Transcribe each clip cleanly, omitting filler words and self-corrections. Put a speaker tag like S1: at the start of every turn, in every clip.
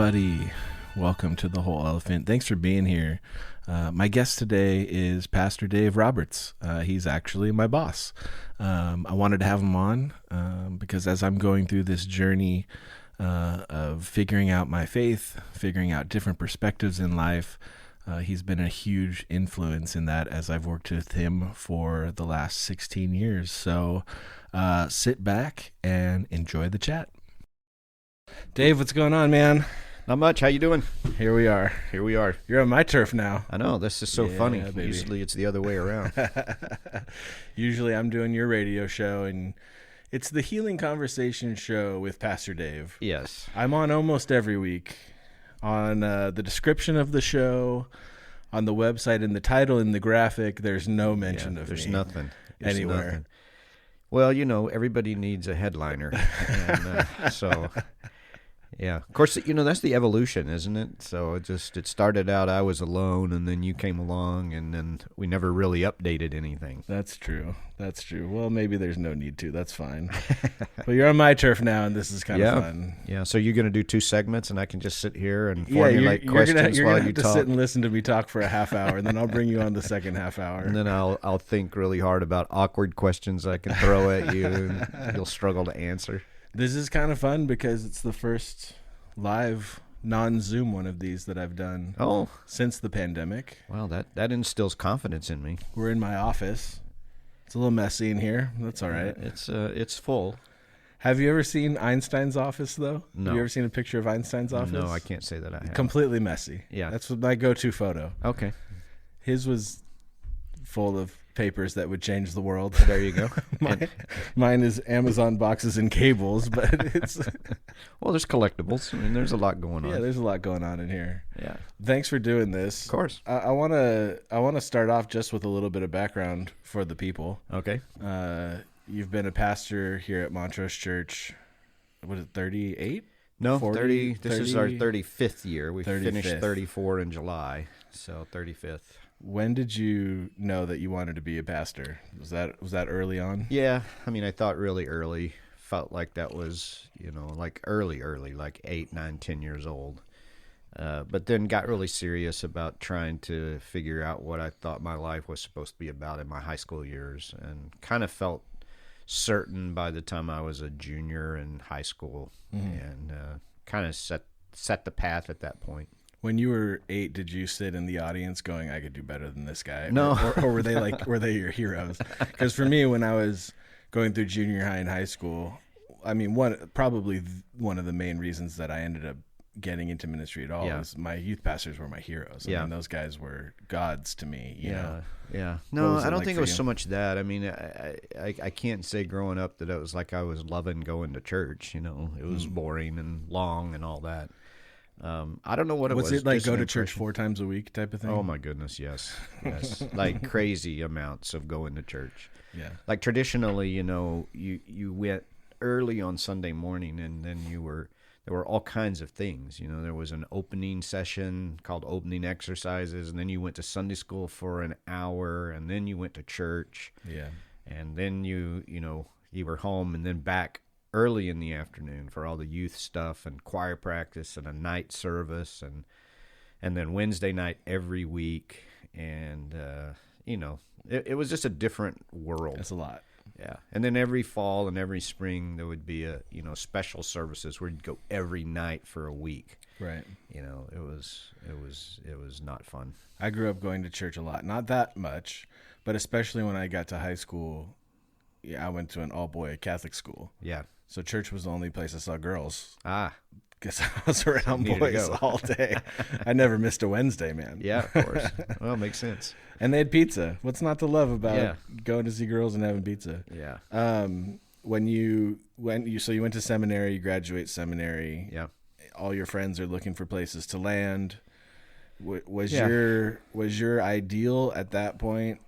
S1: everybody. Welcome to The Whole Elephant. Thanks for being here. My guest today is Pastor Dave Roberts. He's actually my boss. I wanted to have him on because as I'm going through this journey of figuring out my faith, figuring out different perspectives in life, he's been a huge influence in that as I've worked with him for the last 16 years. So sit back and enjoy the chat. Dave, what's going on, man?
S2: Not much. How you doing?
S1: Here we are. You're on my turf now.
S2: I know. This is so funny.
S1: Baby.
S2: Usually it's the other way around.
S1: Usually I'm doing your radio show, and it's the Healing Conversation show with Pastor Dave.
S2: Yes.
S1: I'm on almost every week. On the description of the show, on the website, in the title, in the graphic, there's no mention of
S2: there's
S1: me.
S2: Nothing.
S1: Anywhere.
S2: Nothing. Well, you know, everybody needs a headliner. And so... Yeah, of course, you know, that's the evolution, isn't it? So it started out I was alone, and then you came along, and then we never really updated anything.
S1: That's true. Well, maybe there's no need to. That's fine. But you're on my turf now, and this is kind of fun.
S2: Yeah, so you're going to do 2 segments, and I can just sit here and formulate questions
S1: you're
S2: while
S1: gonna
S2: you
S1: have to
S2: talk.
S1: sit and listen to me talk for a half hour, and then I'll bring you on the second half hour.
S2: And then I'll think really hard about awkward questions I can throw at you, and you'll struggle to answer.
S1: This is kind of fun because it's the first live non-Zoom one of these that I've done since the pandemic.
S2: Wow, that instills confidence in me.
S1: We're in my office. It's a little messy in here. That's all right.
S2: It's full.
S1: Have you ever seen Einstein's office, though?
S2: No.
S1: Have you ever seen a picture of Einstein's office?
S2: No, I can't say that I have.
S1: Completely messy.
S2: Yeah.
S1: That's my go-to photo.
S2: Okay.
S1: His was full of papers that would change the world.
S2: There you go.
S1: Mine is Amazon boxes and cables, but it's...
S2: Well, there's collectibles. I mean, there's a lot going on.
S1: Yeah, there's a lot going on in here.
S2: Yeah.
S1: Thanks for doing this.
S2: Of course.
S1: I want to start off just with a little bit of background for the people.
S2: Okay.
S1: You've been a pastor here at Montrose Church. What is it, 38?
S2: No,
S1: 40,
S2: 30. This
S1: 30,
S2: is our 35th year. We
S1: 35th.
S2: finished 34 in July, so 35th.
S1: When did you know that you wanted to be a pastor? Was that early on?
S2: Yeah, I mean, I thought really early. Felt like that was, you know, like early, like 8, 9, 10 years old. But then got really serious about trying to figure out what I thought my life was supposed to be about in my high school years, and kind of felt certain by the time I was a junior in high school, and kind of set the path at that point.
S1: When you were 8, did you sit in the audience going, "I could do better than this guy"?
S2: No.
S1: Or were they your heroes? Because for me, when I was going through junior high and high school, I mean, probably one of the main reasons that I ended up getting into ministry at all was my youth pastors were my heroes. I mean, those guys were gods to me. You know?
S2: Yeah. No, I don't think it was
S1: you?
S2: so much that. I mean, I can't say growing up that it was like I was loving going to church. You know, it was boring and long and all that. I don't know what it was.
S1: Was it like go to church 4 times a week type of thing?
S2: Oh my goodness, yes. Like crazy amounts of going to church.
S1: Yeah.
S2: Like traditionally, you know, you went early on Sunday morning, and then there were all kinds of things. You know, there was an opening session called opening exercises, and then you went to Sunday school for an hour, and then you went to church. Yeah. And then you were home, and then back early in the afternoon for all the youth stuff and choir practice and a night service, and then Wednesday night every week. And, you know, it was just a different world.
S1: That's a lot.
S2: Yeah. And then every fall and every spring there would be special services where you'd go every night for a week.
S1: Right.
S2: You know, it was not fun.
S1: I grew up going to church a lot. Not that much, but especially when I got to high school, I went to an all-boy Catholic school.
S2: Yeah.
S1: So church was the only place I saw girls. Because I was around
S2: Needed
S1: boys all day. I never missed a Wednesday, man.
S2: Yeah, of course. Well, it makes sense.
S1: And they had pizza. What's not to love about going to see girls and having pizza?
S2: Yeah.
S1: When you went to seminary, you graduate seminary.
S2: Yeah.
S1: All your friends are looking for places to land. Was your ideal at that point,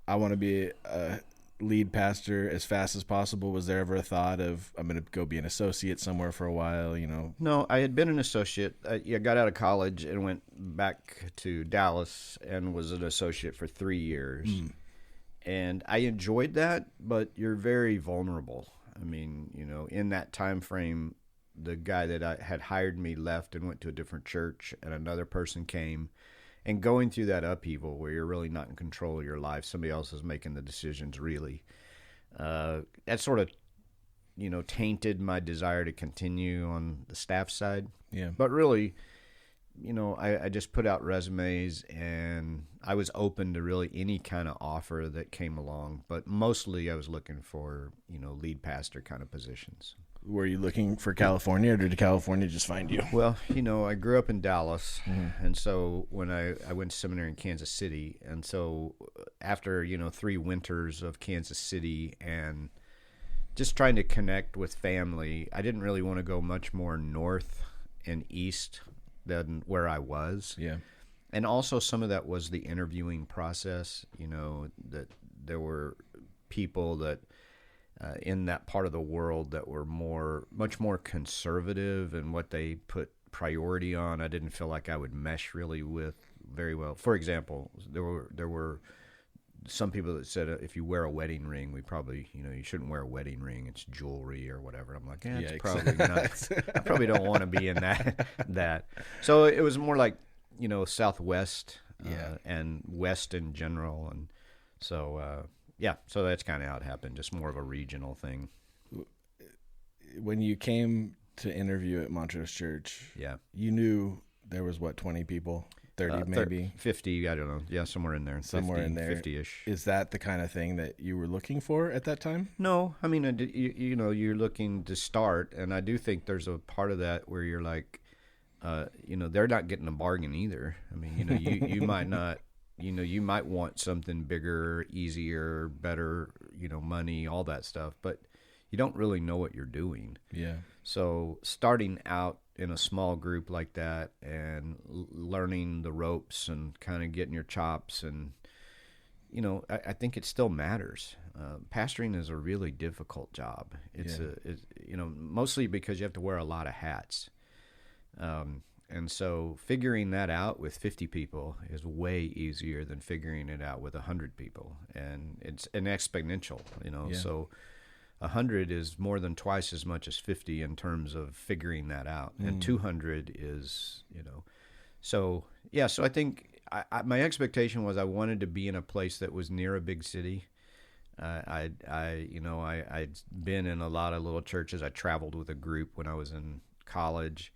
S1: I want to be a lead pastor as fast as possible? Was there ever a thought of, I'm going to go be an associate somewhere for a while, you know?
S2: No, I had been an associate. I got out of college and went back to Dallas and was an associate for 3 years. And I enjoyed that, but you're very vulnerable. I mean, you know, in that time frame, the guy that had hired me left and went to a different church, and another person came. And going through that upheaval where you're really not in control of your life, somebody else is making the decisions really, that sort of, tainted my desire to continue on the staff side.
S1: Yeah.
S2: But really, I just put out resumes, and I was open to really any kind of offer that came along. But mostly I was looking for, lead pastor kind of positions.
S1: Were you looking for California, or did California just find you?
S2: Well, I grew up in Dallas, and so when I went to seminary in Kansas City, and so after, 3 winters of Kansas City and just trying to connect with family, I didn't really want to go much more north and east than where I was.
S1: Yeah.
S2: And also some of that was the interviewing process, that there were people that in that part of the world that were much more conservative in what they put priority on. I didn't feel like I would mesh really with very well. For example, there were some people that said if you wear a wedding ring, we probably, you shouldn't wear a wedding ring. It's jewelry or whatever. I'm like, it's probably not. I probably don't want to be in that. So it was more like, Southwest and West in general. And so, so that's kind of how it happened, just more of a regional thing.
S1: When you came to interview at Montrose Church, you knew there was, 20 people? 30 maybe?
S2: 50, I don't know. Yeah, somewhere in there.
S1: Somewhere
S2: 50,
S1: in there.
S2: 50-ish.
S1: Is that the kind of thing that you were looking for at that time?
S2: No. I mean, you're looking to start, and I do think there's a part of that where you're like, they're not getting a bargain either. I mean, you might not, you might want something bigger, easier, better, money, all that stuff, but you don't really know what you're doing.
S1: Yeah.
S2: So starting out in a small group like that and learning the ropes and kind of getting your chops, and I think it still matters. Pastoring is a really difficult job. It's mostly because you have to wear a lot of hats. And so figuring that out with 50 people is way easier than figuring it out with 100 people. And it's an exponential, so 100 is more than twice as much as 50 in terms of figuring that out. And 200 is, so I think my expectation was I wanted to be in a place that was near a big city. I'd been in a lot of little churches. I traveled with a group when I was in college.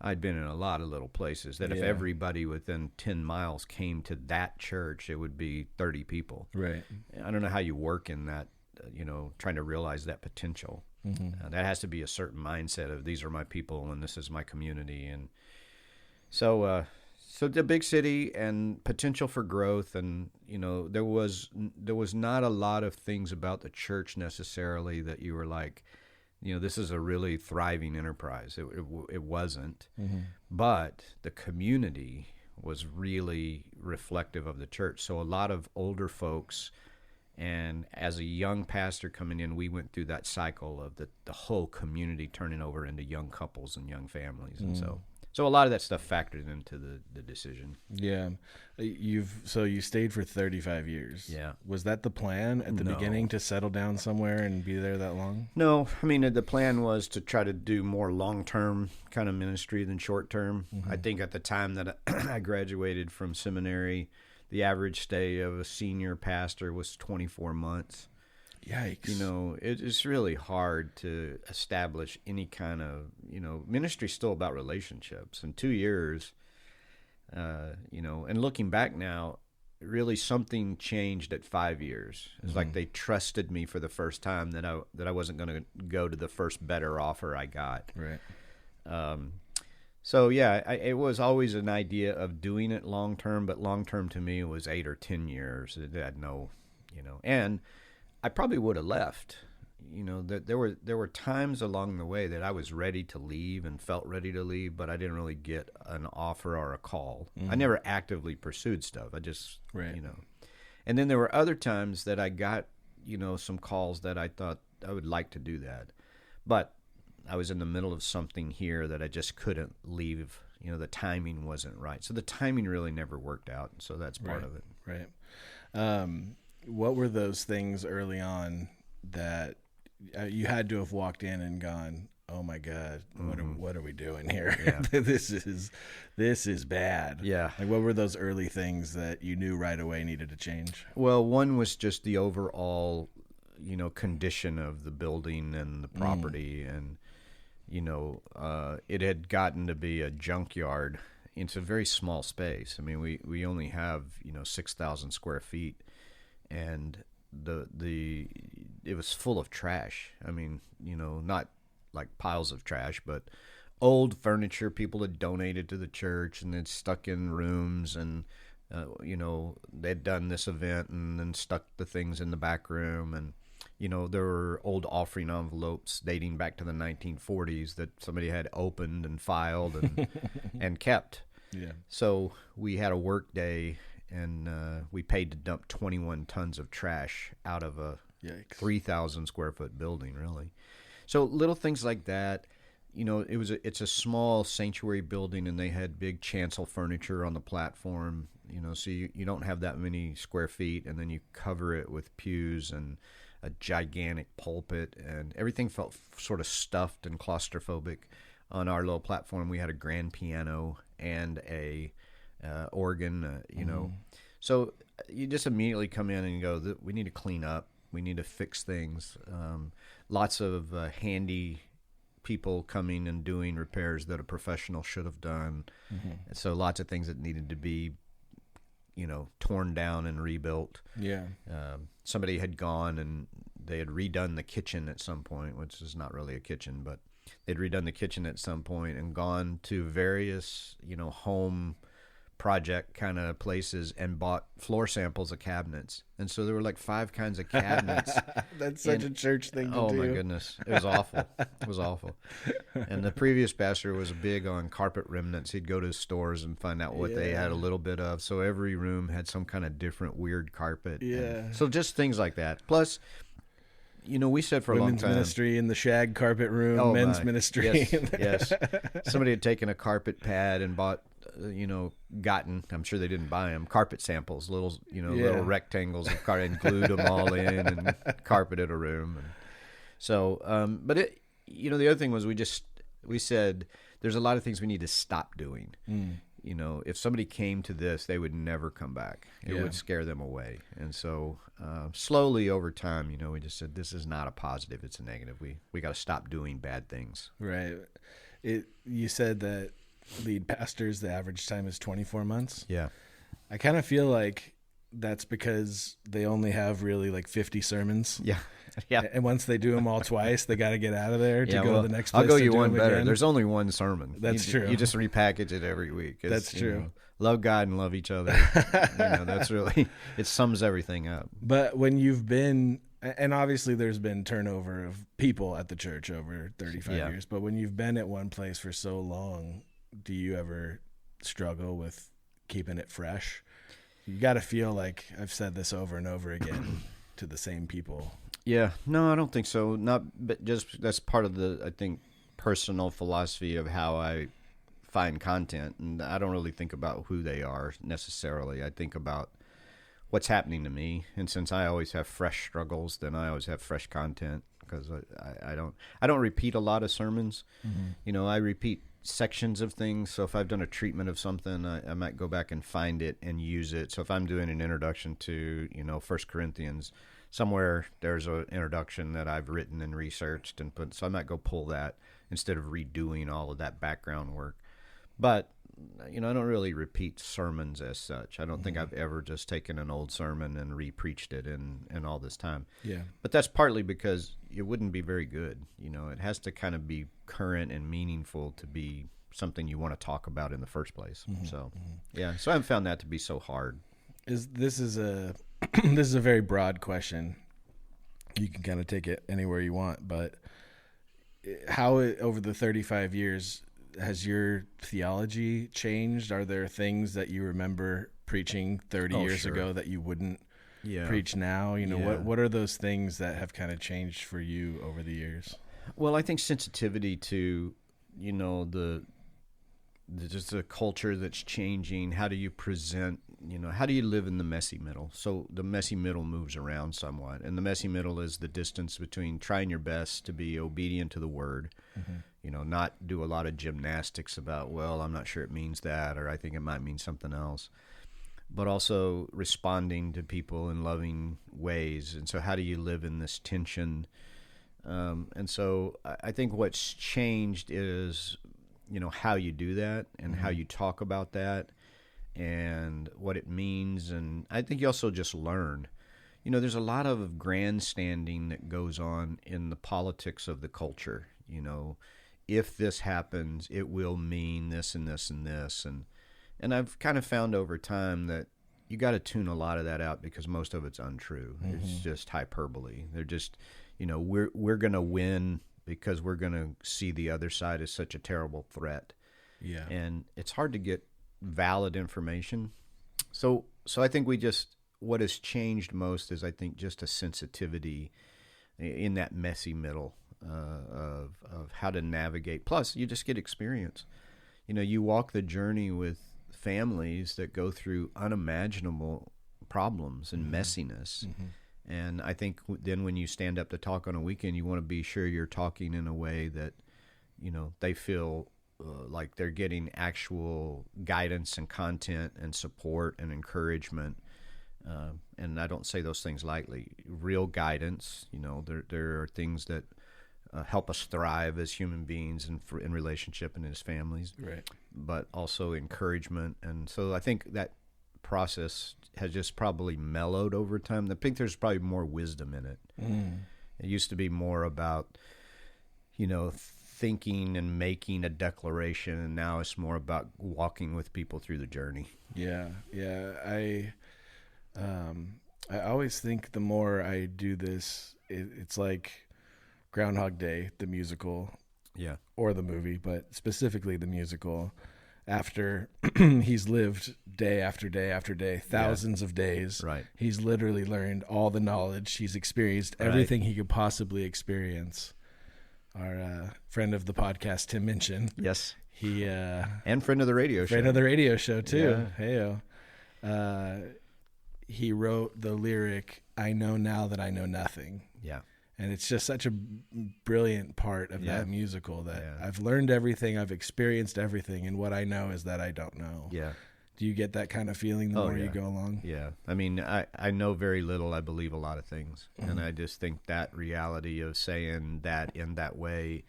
S2: I'd been in a lot of little places that if everybody within 10 miles came to that church, it would be 30 people.
S1: Right.
S2: I don't know how you work in that, trying to realize that potential. That has to be a certain mindset of these are my people and this is my community. And so the big city and potential for growth, and there was not a lot of things about the church necessarily that you were like, this is a really thriving enterprise. It wasn't, but the community was really reflective of the church. So a lot of older folks, and as a young pastor coming in, we went through that cycle of the whole community turning over into young couples and young families, and so a lot of that stuff factored into the decision.
S1: Yeah. You stayed for 35 years.
S2: Yeah.
S1: Was that the plan at the beginning, to settle down somewhere and be there that long?
S2: No. I mean, the plan was to try to do more long-term kind of ministry than short-term. I think at the time that I graduated from seminary, the average stay of a senior pastor was 24 months.
S1: Yikes.
S2: It's really hard to establish any kind of, ministry is still about relationships. In 2 years, and looking back now, really something changed at 5 years. It's like they trusted me for the first time that I wasn't going to go to the first better offer I got.
S1: Right.
S2: So it was always an idea of doing it long term, but long term to me was 8 or 10 years. It had no, and I probably would have left. That there were times along the way that I was ready to leave and felt ready to leave, but I didn't really get an offer or a call. I never actively pursued stuff. I just, And then there were other times that I got, some calls that I thought I would like to do that, but I was in the middle of something here that I just couldn't leave. The timing wasn't right. So the timing really never worked out. So that's part of it.
S1: Right. What were those things early on that you had to have walked in and gone, oh my God, what are we doing here?
S2: Yeah.
S1: This is bad.
S2: Yeah.
S1: Like, what were those early things that you knew right away needed to change?
S2: Well, one was just the overall, condition of the building and the property, and it had gotten to be a junkyard. It's a very small space. I mean, we only have 6,000 square feet, and it was full of trash. I mean, not like piles of trash, but old furniture people had donated to the church and they'd stuck in rooms, and they'd done this event and then stuck the things in the back room, and there were old offering envelopes dating back to the 1940s that somebody had opened and filed and and kept.
S1: Yeah.
S2: So we had a work day, and we paid to dump 21 tons of trash out of a
S1: Yikes.
S2: 3,000 square foot building, really. So little things like that. It's a small sanctuary building, and they had big chancel furniture on the platform. So you don't have that many square feet, and then you cover it with pews and a gigantic pulpit, and everything felt sort of stuffed and claustrophobic. On our little platform, we had a grand piano and a organ, So you just immediately come in and go, we need to clean up. We need to fix things. Lots of handy people coming and doing repairs that a professional should have done. Mm-hmm. So lots of things that needed to be, torn down and rebuilt.
S1: Yeah.
S2: Somebody had gone and they had redone the kitchen at some point, which is not really a kitchen, but they'd redone the kitchen at some point and gone to various, home project kind of places and bought floor samples of cabinets. And so there were like 5 kinds of cabinets.
S1: That's such a church thing to do.
S2: Oh my goodness. It was awful. It was awful. And the previous pastor was big on carpet remnants. He'd go to stores and find out what they had a little bit of. So every room had some kind of different weird carpet.
S1: Yeah.
S2: And so just things like that. Plus, we said for a long
S1: Women's
S2: time.
S1: ministry in the shag carpet room, men's ministry.
S2: Yes. Somebody had taken a carpet pad and bought, I'm sure they didn't buy them, carpet samples, little rectangles of carpet, and glued them all in and carpeted a room. And so, but it, the other thing was we said there's a lot of things we need to stop doing. If somebody came to this, they would never come back. It would scare them away. And so slowly over time, we just said, this is not a positive, it's a negative. We got to stop doing bad things.
S1: Right. You said that lead pastors, the average time is 24 months.
S2: Yeah.
S1: I kind of feel like that's because they only have really like 50 sermons.
S2: Yeah. Yeah.
S1: And once they do them all twice, they got to get out of there to go to the next place.
S2: I'll go you one better.
S1: Again.
S2: There's only one sermon.
S1: That's true.
S2: You just repackage it every week.
S1: That's true.
S2: Love God and love each other. That's really, it sums everything up.
S1: But when you've been, and obviously there's been turnover of people at the church over 35 years, but when you've been at one place for so long, do you ever struggle with keeping it fresh? You got to feel like, I've said this over and over again to the same people.
S2: Yeah, no, I don't think so. But just that's part of the, I think, personal philosophy of how I find content, and I don't really think about who they are necessarily. I think about what's happening to me, and since I always have fresh struggles, then I always have fresh content because I don't repeat a lot of sermons. Mm-hmm. I repeat sections of things. So if I've done a treatment of something, I might go back and find it and use it. So if I'm doing an introduction to 1 Corinthians, somewhere there's an introduction that I've written and researched and put, so I might go pull that instead of redoing all of that background work. But I don't really repeat sermons as such. I don't think I've ever just taken an old sermon and re-preached it in all this time.
S1: Yeah.
S2: But that's partly because it wouldn't be very good. It has to kind of be current and meaningful to be something you want to talk about in the first place. Mm-hmm. So, yeah. So I haven't found that to be so hard.
S1: This is a this is a very broad question. You can kind of take it anywhere you want, but how over the 35 years has your theology changed? Are there things that you remember preaching 30 years ago that you wouldn't preach now? What are those things that have kind of changed for you over the years?
S2: Well, I think sensitivity to, just a culture that's changing. How do you present, how do you live in the messy middle? So the messy middle moves around somewhat. And the messy middle is the distance between trying your best to be obedient to the word, not do a lot of gymnastics about, well, I'm not sure it means that, or I think it might mean something else, but also responding to people in loving ways. And so how do you live in this tension? And so I think what's changed is, how you do that and how you talk about that and what it means. And I think you also just learn. There's a lot of grandstanding that goes on in the politics of the culture. If this happens, it will mean this and this and this. And I've kind of found over time that you got to tune a lot of that out because most of it's untrue. It's just hyperbole. They're just, we're going to win because we're going to see the other side as such a terrible threat.
S1: Yeah.
S2: And it's hard to get valid information. So I think what has changed most is I think just a sensitivity in that messy middle of how to navigate. Plus, you just get experience. You walk the journey with families that go through unimaginable problems and messiness. And I think then when you stand up to talk on a weekend, you want to be sure you're talking in a way that, they feel like they're getting actual guidance and content and support and encouragement. And I don't say those things lightly. Real guidance, there are things that help us thrive as human beings in relationship and as families.
S1: Right.
S2: But also encouragement. And so I think that process has just probably mellowed over time. I think there's probably more wisdom in it. It used to be more about, thinking and making a declaration, and now it's more about walking with people through the journey.
S1: Yeah. I always think the more I do this, it's like Groundhog Day, the musical, or the movie, but specifically the musical. After he's lived day after day after day, thousands of days,
S2: right?
S1: He's literally learned all the knowledge. He's experienced everything he could possibly experience. Our friend of the podcast, Tim Minchin.
S2: Yes.
S1: He
S2: and friend of the radio show.
S1: Friend of the radio show too.
S2: Yeah.
S1: Heyo. He wrote the lyric, "I know now that I know nothing."
S2: Yeah.
S1: And it's just such a brilliant part of that musical that I've learned everything, I've experienced everything, and what I know is that I don't know.
S2: Yeah.
S1: Do you get that kind of feeling the more you go along?
S2: Yeah. I mean, I know very little. I believe a lot of things. And I just think that reality of saying that in that way,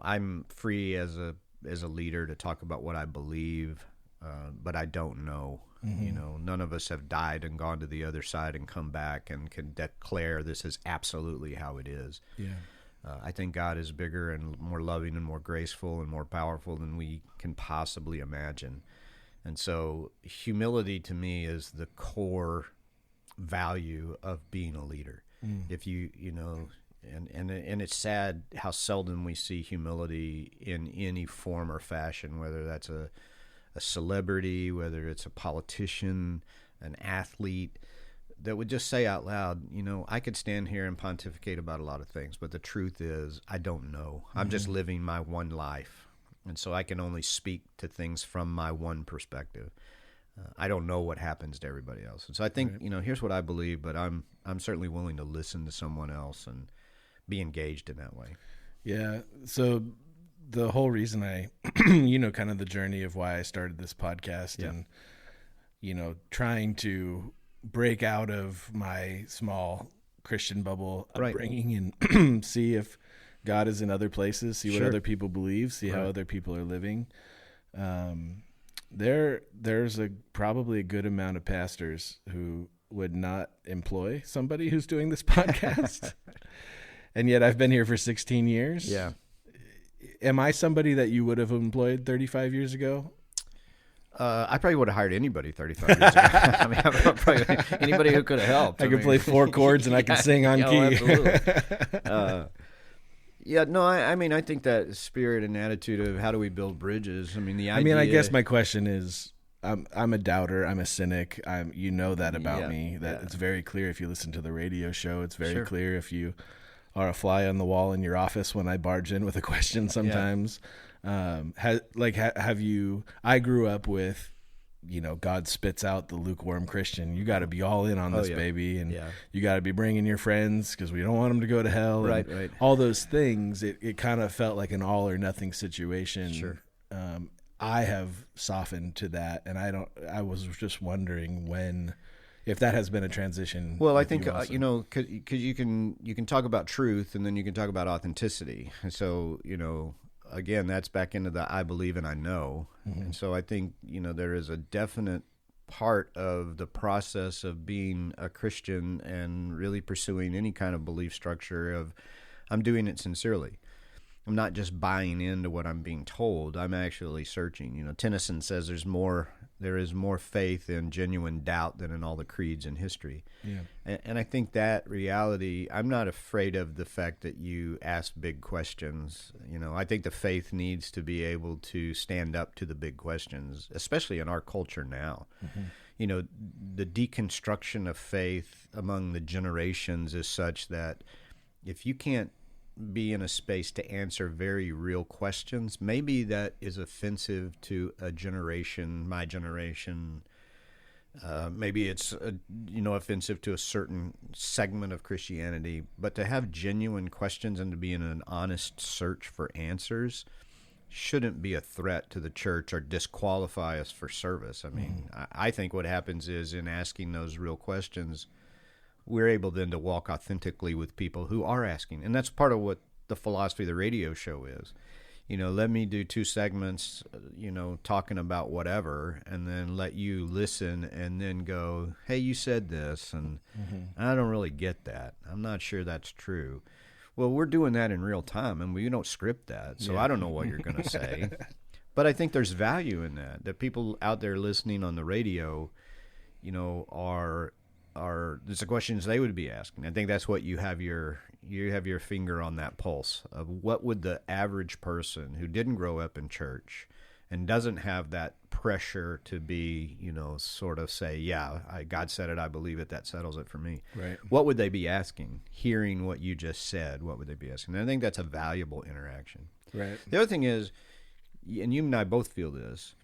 S2: I'm free as a leader to talk about what I believe, but I don't know. None of us have died and gone to the other side and come back and can declare this is absolutely how it is.
S1: Yeah.
S2: I think God is bigger and more loving and more graceful and more powerful than we can possibly imagine. And so humility to me is the core value of being a leader. If and it's sad how seldom we see humility in any form or fashion, whether that's a celebrity, whether it's a politician, an athlete, that would just say out loud, I could stand here and pontificate about a lot of things, but the truth is I don't know. I'm just living my one life. And so I can only speak to things from my one perspective. I don't know what happens to everybody else. And so I think, here's what I believe, but I'm certainly willing to listen to someone else and be engaged in that way.
S1: Yeah. So the whole reason I, kind of the journey of why I started this podcast and, trying to break out of my small Christian bubble upbringing and see if God is in other places, see what other people believe, see how other people are living. There's probably a good amount of pastors who would not employ somebody who's doing this podcast. And yet I've been here for 16 years.
S2: Yeah.
S1: Am I somebody that you would have employed 35 years ago?
S2: I probably would have hired anybody 35 years ago. I mean, probably anybody who could have helped.
S1: I could play 4 chords and I could sing on key.
S2: Absolutely. I think that spirit and attitude of how do we build bridges. I mean,
S1: I guess my question is, I'm a doubter. I'm a cynic. You know that about me. That it's very clear if you listen to the radio show. It's very clear if you are a fly on the wall in your office when I barge in with a question sometimes. Have you? I grew up with, God spits out the lukewarm Christian. You got to be all in on this, baby, and you got to be bringing your friends because we don't want them to go to hell.
S2: Right,
S1: and
S2: right.
S1: All those things. It kind of felt like an all or nothing situation.
S2: Sure.
S1: I have softened to that, and I was just wondering if that has been a transition.
S2: Well, I think because you can talk about truth, and then you can talk about authenticity. And so again, that's back into the I believe and I know. Mm-hmm. And so I think there is a definite part of the process of being a Christian and really pursuing any kind of belief structure of I'm doing it sincerely. I'm not just buying into what I'm being told. I'm actually searching. Tennyson says there is more faith in genuine doubt than in all the creeds in history. Yeah. And I think that reality, I'm not afraid of the fact that you ask big questions. I think the faith needs to be able to stand up to the big questions, especially in our culture now. Mm-hmm. The deconstruction of faith among the generations is such that if you can't be in a space to answer very real questions, maybe that is offensive to a generation, my generation. Maybe it's offensive to a certain segment of Christianity. But to have genuine questions and to be in an honest search for answers shouldn't be a threat to the church or disqualify us for service. I mean, I think what happens is in asking those real questions, we're able then to walk authentically with people who are asking. And that's part of what the philosophy of the radio show is. Let me do 2 segments, talking about whatever, and then let you listen and then go, hey, you said this, and I don't really get that. I'm not sure that's true. Well, we're doing that in real time, and we don't script that, so I don't know what you're going to say. But I think there's value in that people out there listening on the radio, are there's the questions they would be asking. I think that's what you have your finger on that pulse of what would the average person who didn't grow up in church and doesn't have that pressure to be, sort of say, God said it, I believe it, that settles it for me.
S1: Right.
S2: What would they be asking? Hearing what you just said, what would they be asking? And I think that's a valuable interaction.
S1: Right.
S2: The other thing is, and you and I both feel this,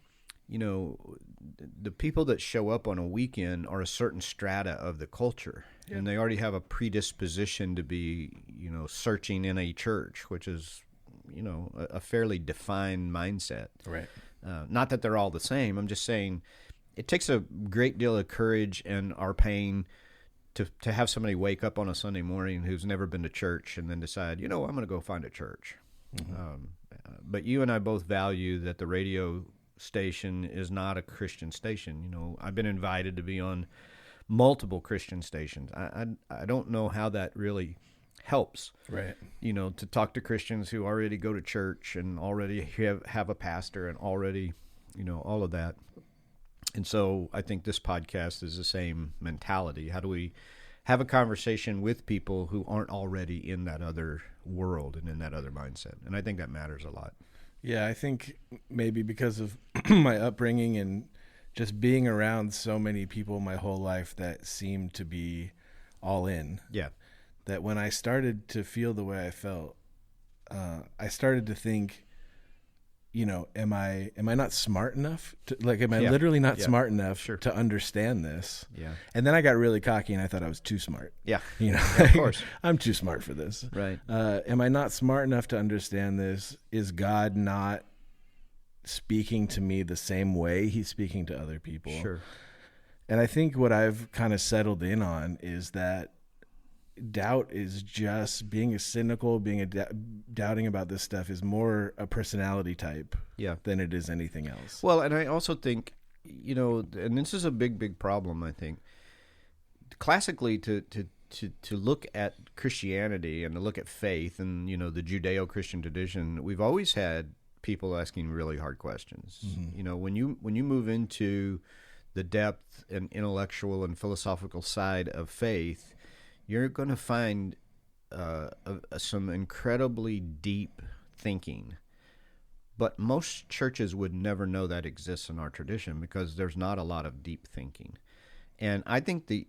S2: the people that show up on a weekend are a certain strata of the culture, and they already have a predisposition to be, searching in a church, which is, a fairly defined mindset.
S1: Right.
S2: Not that they're all the same. I'm just saying it takes a great deal of courage and our pain to have somebody wake up on a Sunday morning who's never been to church and then decide, I'm going to go find a church. Mm-hmm. But you and I both value that the radio station is not a Christian station. I've been invited to be on multiple Christian stations. I don't know how that really helps.
S1: Right.
S2: To talk to Christians who already go to church and already have a pastor and already, all of that. And so I think this podcast is the same mentality. How do we have a conversation with people who aren't already in that other world and in that other mindset? And I think that matters a lot.
S1: Yeah, I think maybe because of my upbringing and just being around so many people my whole life that seemed to be all in.
S2: Yeah.
S1: That when I started to feel the way I felt, I started to think, am I not smart enough to, am I literally not smart enough to understand this?
S2: Yeah.
S1: And then I got really cocky and I thought I was too smart.
S2: Yeah.
S1: Of course. I'm too smart for this.
S2: Right.
S1: Am I not smart enough to understand this? Is God not speaking to me the same way he's speaking to other people?
S2: Sure.
S1: And I think what I've kind of settled in on is that doubt is just being cynical, doubting about this stuff is more a personality type than it is anything else.
S2: Well, and I also think, and this is a big problem, I think. Classically, to look at Christianity and to look at faith and, the Judeo-Christian tradition, we've always had people asking really hard questions. Mm-hmm. When you move into the depth and intellectual and philosophical side of faith, you're going to find some incredibly deep thinking. But most churches would never know that exists in our tradition because there's not a lot of deep thinking. And I think the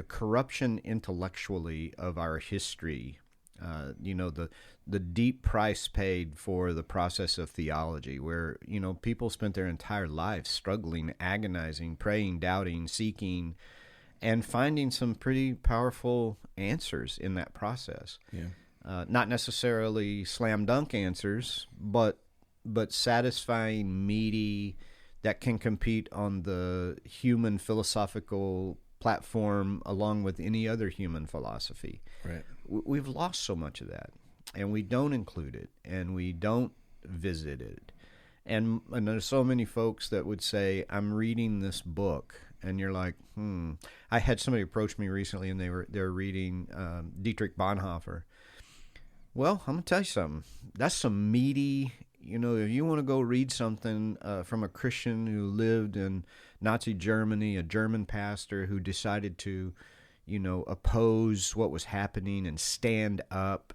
S2: corruption intellectually of our history The deep price paid for the process of theology, where people spent their entire lives struggling, agonizing, praying, doubting, seeking, and finding some pretty powerful answers in that process.
S1: Yeah.
S2: Not necessarily slam dunk answers, but satisfying, meaty, that can compete on the human philosophical platform along with any other human philosophy.
S1: Right.
S2: We've lost so much of that, and we don't include it, and we don't visit it. And there's so many folks that would say, I'm reading this book, and you're like, I had somebody approach me recently, and they were reading Dietrich Bonhoeffer. Well, I'm going to tell you something. That's some meaty, if you want to go read something from a Christian who lived in Nazi Germany, a German pastor who decided to, oppose what was happening and stand up,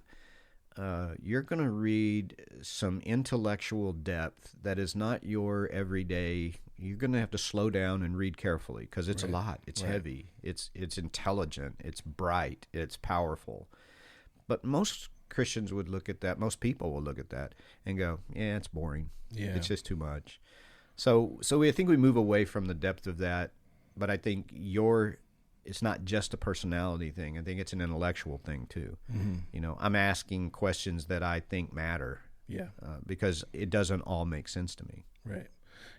S2: you're going to read some intellectual depth that is not your everyday. You're going to have to slow down and read carefully because it's a lot. It's heavy. It's intelligent. It's bright. It's powerful. But most Christians would look at that. Most people will look at that and go, "Yeah, it's boring.
S1: Yeah.
S2: It's just too much." So I think we move away from the depth of that. But I think it's not just a personality thing. I think it's an intellectual thing too. Mm-hmm. I'm asking questions that I think matter.
S1: Yeah.
S2: Because it doesn't all make sense to me.
S1: Right.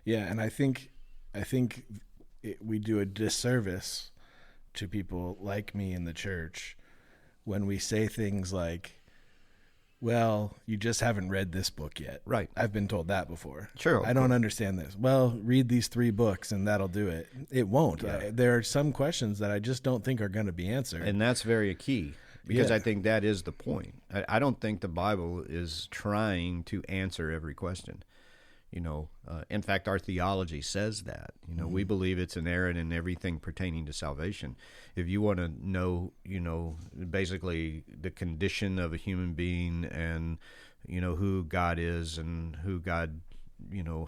S1: Yeah, and I think we do a disservice to people like me in the church when we say things like, well, you just haven't read this book yet.
S2: Right.
S1: I've been told that before.
S2: Sure.
S1: I don't understand this. Well, read these 3 books and that'll do it. It won't.
S2: Yeah.
S1: There are some questions that I just don't think are going to be answered.
S2: And that's very key because I think that is the point. I don't think the Bible is trying to answer every question. In fact, our theology says that. We believe it's inerrant in everything pertaining to salvation. If you want to know, basically the condition of a human being and, who God is and who God,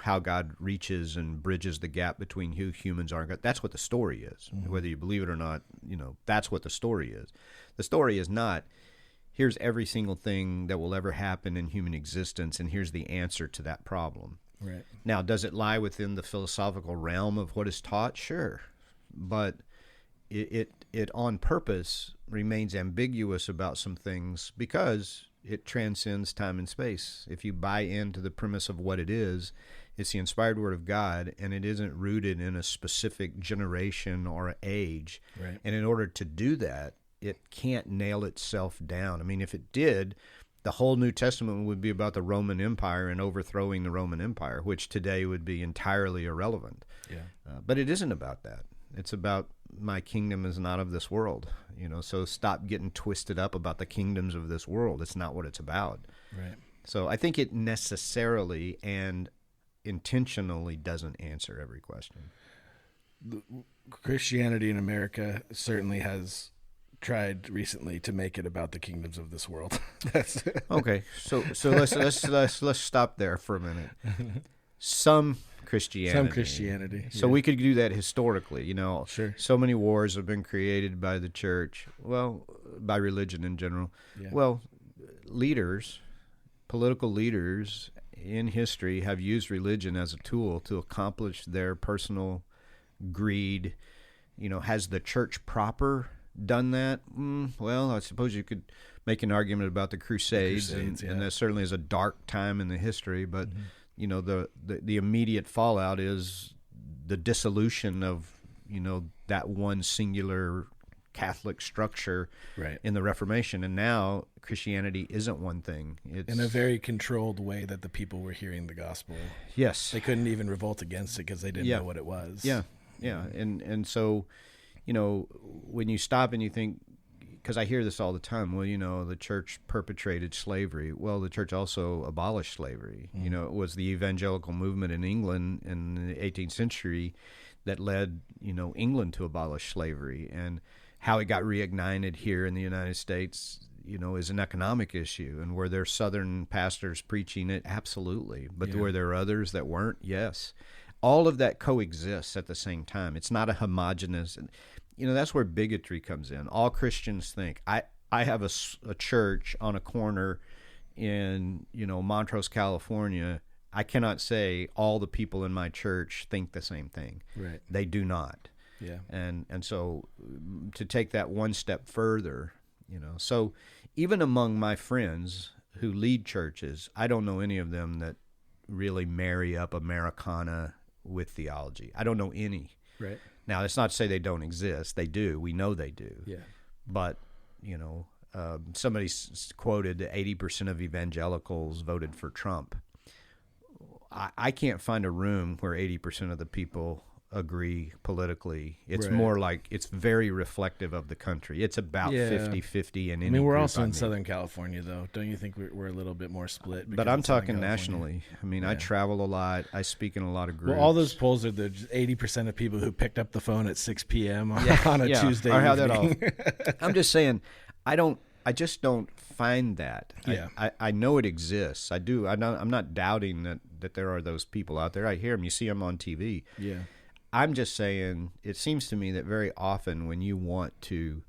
S2: how God reaches and bridges the gap between who humans are and God, that's what the story is. Mm-hmm. Whether you believe it or not, that's what the story is. The story is not, here's every single thing that will ever happen in human existence, and here's the answer to that problem.
S1: Right.
S2: Now, does it lie within the philosophical realm of what is taught? Sure. But it on purpose remains ambiguous about some things because it transcends time and space. If you buy into the premise of what it is, it's the inspired word of God, and it isn't rooted in a specific generation or age.
S1: Right.
S2: And in order to do that, it can't nail itself down. I mean, if it did, the whole New Testament would be about the Roman Empire and overthrowing the Roman Empire, which today would be entirely irrelevant.
S1: Yeah.
S2: But it isn't about that. It's about my kingdom is not of this world. So stop getting twisted up about the kingdoms of this world. It's not what it's about.
S1: Right.
S2: So I think it necessarily and intentionally doesn't answer every question.
S1: Christianity in America certainly has tried recently to make it about the kingdoms of this world. That's
S2: okay. So let's stop there for a minute. Some Christianity. So we could do that historically.
S1: Sure.
S2: So many wars have been created by the church. Well, by religion in general.
S1: Yeah.
S2: Well, political leaders in history have used religion as a tool to accomplish their personal greed. Has the church proper done that? Well, I suppose you could make an argument about the Crusades, and that certainly is a dark time in the history. But the immediate fallout is the dissolution of that one singular Catholic structure in the Reformation, and now Christianity isn't one thing. It's
S1: in a very controlled way that the people were hearing the gospel.
S2: Yes,
S1: they couldn't even revolt against it because they didn't know what it was.
S2: Yeah, and so. When you stop and you think, because I hear this all the time, well, the church perpetrated slavery. Well, the church also abolished slavery. Mm-hmm. It was the evangelical movement in England in the 18th century that led, England to abolish slavery. And how it got reignited here in the United States, is an economic issue. And were there Southern pastors preaching it? Absolutely. But were there others that weren't? Yes. All of that coexists at the same time. It's not a homogeneous. That's where bigotry comes in. All Christians think. I have a church on a corner in, Montrose, California, I cannot say all the people in my church think the same thing.
S1: Right.
S2: They do not.
S1: Yeah.
S2: And so to take that one step further, so even among my friends who lead churches, I don't know any of them that really marry up Americana with theology. I don't know any.
S1: Right.
S2: Now, that's not to say they don't exist. They do. We know they do.
S1: Yeah.
S2: But, somebody quoted that 80% of evangelicals voted for Trump. I can't find a room where 80% of the people agree politically. It's
S1: Right.
S2: more like it's very reflective of the country. It's about 50-50 in any
S1: we're
S2: group
S1: also
S2: I
S1: in
S2: meet.
S1: Southern California, though. Don't you think we're a little bit more split?
S2: But
S1: because
S2: I'm
S1: of Southern
S2: talking
S1: California?
S2: nationally. I travel a lot. I speak in a lot of groups.
S1: Well, all those polls are the 80% of people who picked up the phone at 6 p.m. on a Tuesday
S2: or how
S1: evening.
S2: that all. I'm just saying, I just don't find that.
S1: Yeah.
S2: I know it exists. I do. I'm not doubting that there are those people out there. I hear them. You see them on TV.
S1: Yeah.
S2: I'm just saying, it seems to me that very often when you want to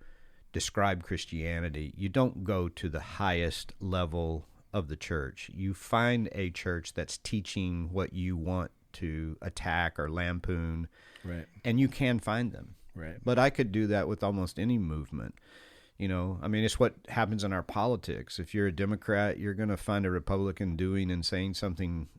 S2: describe Christianity, you don't go to the highest level of the church. You find a church that's teaching what you want to attack or lampoon,
S1: Right.
S2: and you can find them.
S1: Right.
S2: But I could do that with almost any movement. It's what happens in our politics. If you're a Democrat, you're going to find a Republican doing and saying something,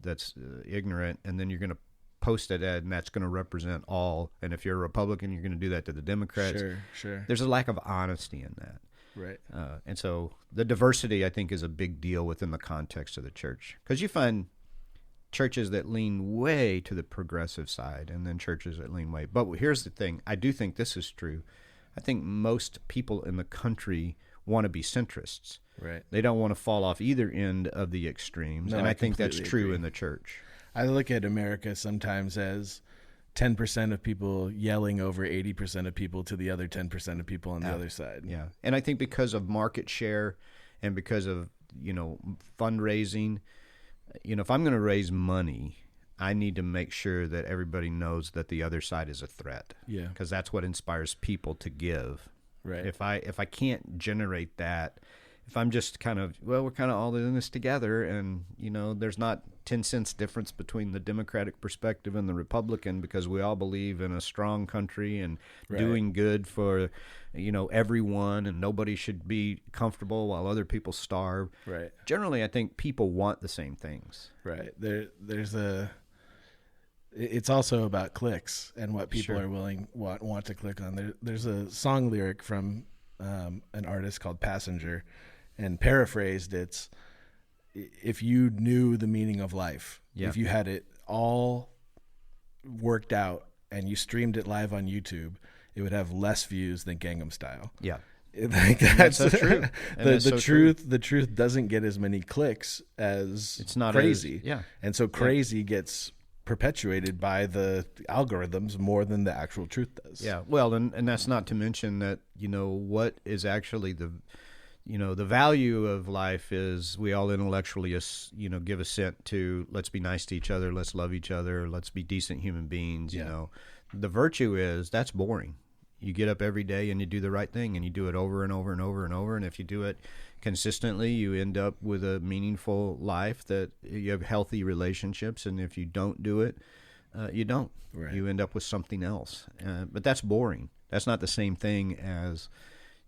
S2: that's ignorant, and then you're going to post it, and that's going to represent all. And if you're a Republican, you're going to do that to the Democrats.
S1: Sure.
S2: There's a lack of honesty in that.
S1: Right.
S2: And so the diversity, I think, is a big deal within the context of the church. Because you find churches that lean way to the progressive side and then churches that lean way. But here's the thing. I do think this is true. I think most people in the country want to be centrists.
S1: Right.
S2: They don't want to fall off either end of the extremes.
S1: No,
S2: and
S1: I
S2: I think that's
S1: completely
S2: true
S1: agree.
S2: in the church.
S1: I look at America sometimes as 10% of people yelling over 80% of people to the other 10% of people on the other side.
S2: Yeah. And I think because of market share and because of, fundraising, if I'm going to raise money, I need to make sure that everybody knows that the other side is a threat.
S1: Yeah.
S2: Because that's what inspires people to give.
S1: Right.
S2: If I can't generate that, if I'm just kind of, we're kind of all in this together, and, there's not 10 cents difference between the Democratic perspective and the Republican, because we all believe in a strong country and
S1: Right.
S2: doing good for, everyone, and nobody should be comfortable while other people starve.
S1: Right.
S2: Generally, I think people want the same things.
S1: Right. It's also about clicks and what people
S2: Sure.
S1: are want to click on. There's a song lyric from an artist called Passenger, and paraphrased, it's, if you knew the meaning of life,
S2: Yeah.
S1: if you had it all worked out and you streamed it live on YouTube, it would have less views than Gangnam Style.
S2: Yeah.
S1: Like
S2: That's so true. And
S1: the
S2: that's so
S1: truth the truth doesn't get as many clicks as
S2: It's not
S1: crazy.
S2: as- yeah.
S1: And so crazy gets perpetuated by the algorithms more than the actual truth does.
S2: Yeah, well, and that's not to mention that, what is actually the value of life is we all intellectually, give assent to, let's be nice to each other, let's love each other, let's be decent human beings, The virtue is, that's boring. You get up every day and you do the right thing, and you do it over and over and over and over, and if you do it consistently, you end up with a meaningful life, that you have healthy relationships, and if you don't do it, you don't.
S1: Right.
S2: You end up with something else. But that's boring. That's not the same thing as,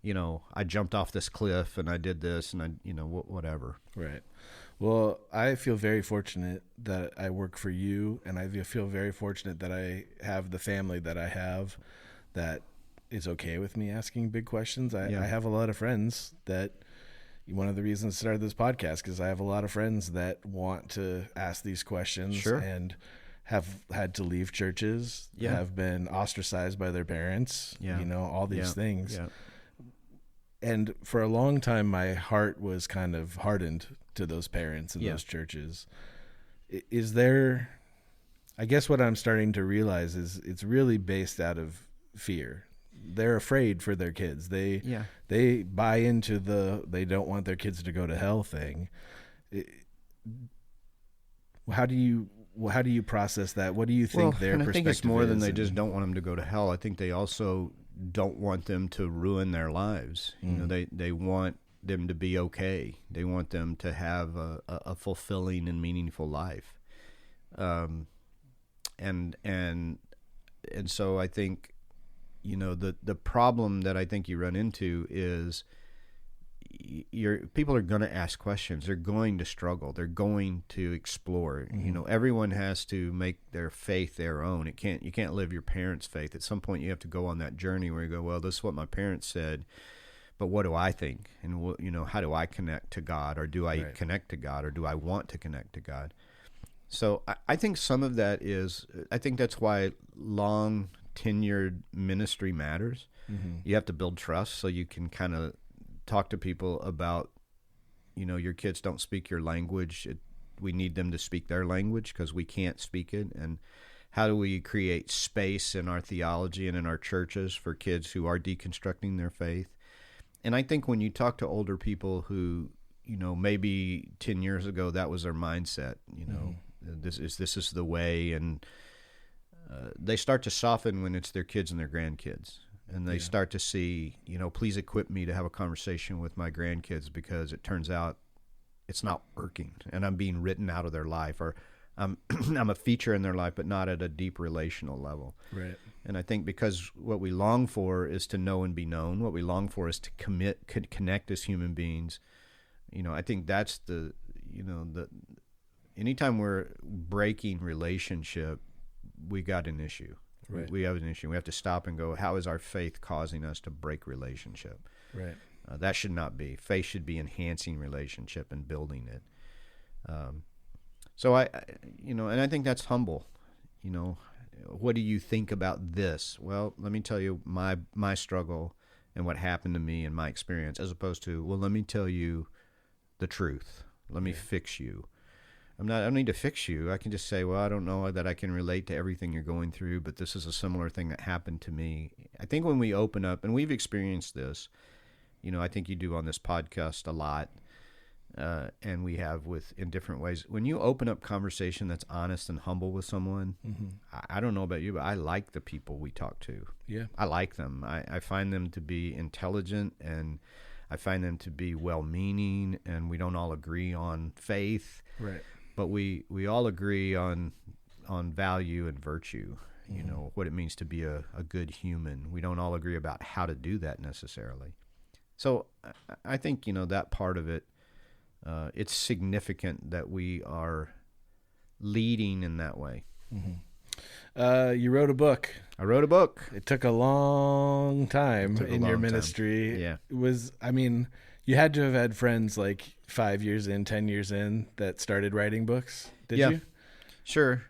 S2: I jumped off this cliff and I did this and I, whatever.
S1: Right. Well, I feel very fortunate that I work for you, and I feel very fortunate that I have the family that I have that is okay with me asking big questions. I have a lot of friends that, one of the reasons I started this podcast, because I have a lot of friends that want to ask these questions.
S2: Sure.
S1: And have had to leave churches, have been ostracized by their parents, all these things.
S2: Yeah.
S1: And for a long time, my heart was kind of hardened to those parents and those churches. Is there, I guess what I'm starting to realize is it's really based out of fear. They're afraid for their kids. They buy into they don't want their kids to go to hell thing. How do you process that? What do you think their perspective is?
S2: I think it's more than they just don't want them to go to hell. I think they also don't want them to ruin their lives. You know, they want them to be okay. They want them to have a fulfilling and meaningful life. And so I think, you know, the problem that I think you run into is people are going to ask questions. They're going to struggle. They're going to explore. You know, everyone has to make their faith their own. You can't live your parents' faith. At some point you have to go on that journey where you go, well, this is what my parents said, but what do I think? And you know, how do I connect to God, or do I connect to God, or do I want to connect to God? So I think some of that is, I think that's why long tenured ministry matters. You have to build trust so you can kind of talk to people about, you know, your kids don't speak your language. We need them to speak their language because we can't speak it. And how do we create space in our theology and in our churches for kids who are deconstructing their faith? And I think when you talk to older people who, you know, maybe 10 years ago that was their mindset, you know, this is the way, and they start to soften when it's their kids and their grandkids. And they start to see, you know, please equip me to have a conversation with my grandkids because it turns out it's not working and I'm being written out of their life, or I'm a feature in their life, but not at a deep relational level. Right. And I think because what we long for is to know and be known, what we long for is to connect as human beings. You know, I think that's anytime we're breaking relationship, we got an issue. Right. We have an issue. We have to stop and go, how is our faith causing us to break relationship? Right. That should not be. Faith should be enhancing relationship and building it. So and I think that's humble. You know, what do you think about this? Well, let me tell you my struggle and what happened to me and my experience, as opposed to, well, let me tell you the truth. Let me fix you. I don't need to fix you. I can just say, well, I don't know that I can relate to everything you're going through, but this is a similar thing that happened to me. I think when we open up, and we've experienced this, you know, I think you do on this podcast a lot, and we have in different ways. When you open up conversation that's honest and humble with someone, I don't know about you, but I like the people we talk to. Yeah, I like them. I find them to be intelligent, and I find them to be well-meaning, and we don't all agree on faith. Right. But we all agree on value and virtue, you know, what it means to be a good human. We don't all agree about how to do that necessarily. So I think, you know, that part of it, it's significant that we are leading in that way.
S1: You wrote a book.
S2: I wrote a book.
S1: It took a long time in your ministry. Yeah. It was, I mean, you had to have had friends like 5 years in, 10 years in that started writing books. Did you?
S2: Sure.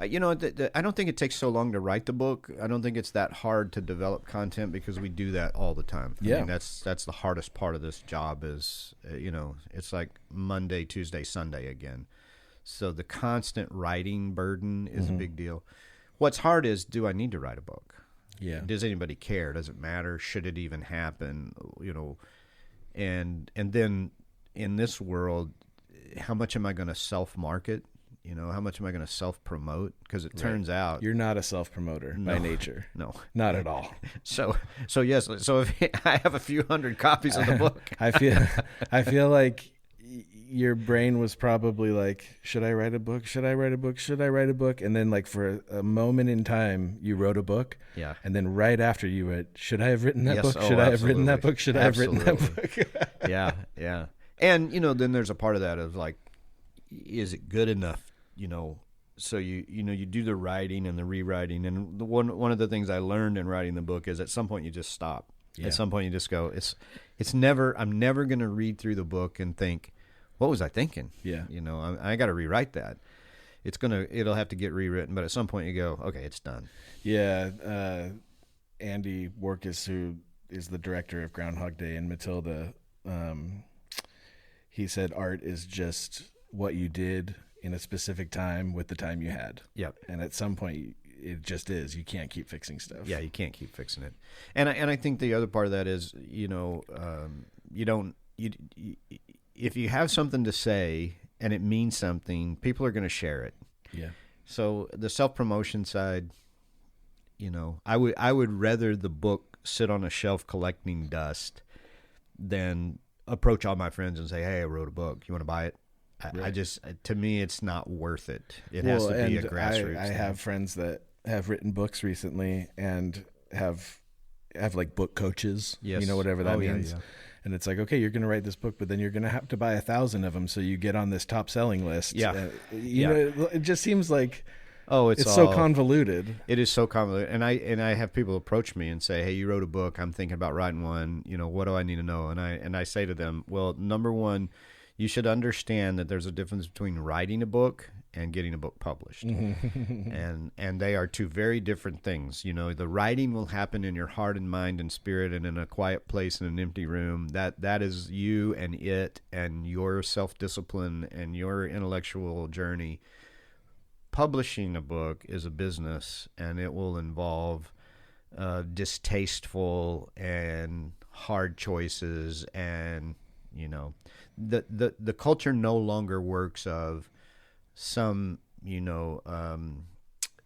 S2: You know, I don't think it takes so long to write the book. I don't think it's that hard to develop content because we do that all the time. I mean, that's the hardest part of this job is, you know, it's like Monday, Tuesday, Sunday again. So the constant writing burden is a big deal. What's hard is, do I need to write a book? Yeah. Does anybody care? Does it matter? Should it even happen? You know, and then in this world, how much am I going to self-market? You know, how much am I going to self-promote? Because it turns out
S1: you're not a self-promoter by nature.
S2: No,
S1: not at all.
S2: So yes. So if I have a few hundred copies of the book,
S1: I feel like your brain was probably like, should I write a book? Should I write a book? Should I write a book? And then like for a moment in time, you wrote a book. Yeah. And then right after you went, should I have written that book? Should I have written that book? Should I have written that book?
S2: Yeah. And, you know, then there's a part of that of like, is it good enough? You know, so you do the writing and the rewriting. And one of the things I learned in writing the book is at some point you just stop. Yeah. At some point you just go, I'm never going to read through the book and think, what was I thinking? Yeah. You know, I got to rewrite that. It'll have to get rewritten, but at some point you go, okay, it's done.
S1: Yeah. Andy Warkus, who is the director of Groundhog Day and Matilda, he said art is just what you did in a specific time with the time you had. Yep. And at some point it just is. You can't keep fixing stuff.
S2: Yeah, you can't keep fixing it. And I think the other part of that is, you know, if you have something to say and it means something, people are going to share it. Yeah. So the self-promotion side, you know, I would rather the book sit on a shelf collecting dust than approach all my friends and say, hey, I wrote a book. You want to buy it? I just, to me, it's not worth it. It has to be a grassroots
S1: I
S2: thing.
S1: have friends that have written books recently and have like book coaches,
S2: Yes.
S1: whatever that means.
S2: Yeah.
S1: And it's like, okay, you're going to write this book, but then you're going to have to buy 1,000 of them so you get on this top selling list.
S2: Yeah.
S1: It just seems like
S2: it's
S1: so convoluted.
S2: It is so convoluted. And I have people approach me and say, hey, you wrote a book. I'm thinking about writing one. What do I need to know? And I say to them, well, number one, you should understand that there's a difference between writing a book and getting a book published. and they are two very different things. The writing will happen in your heart and mind and spirit and in a quiet place in an empty room. That is you and it and your self-discipline and your intellectual journey. Publishing a book is a business, and it will involve distasteful and hard choices, and the culture no longer works of some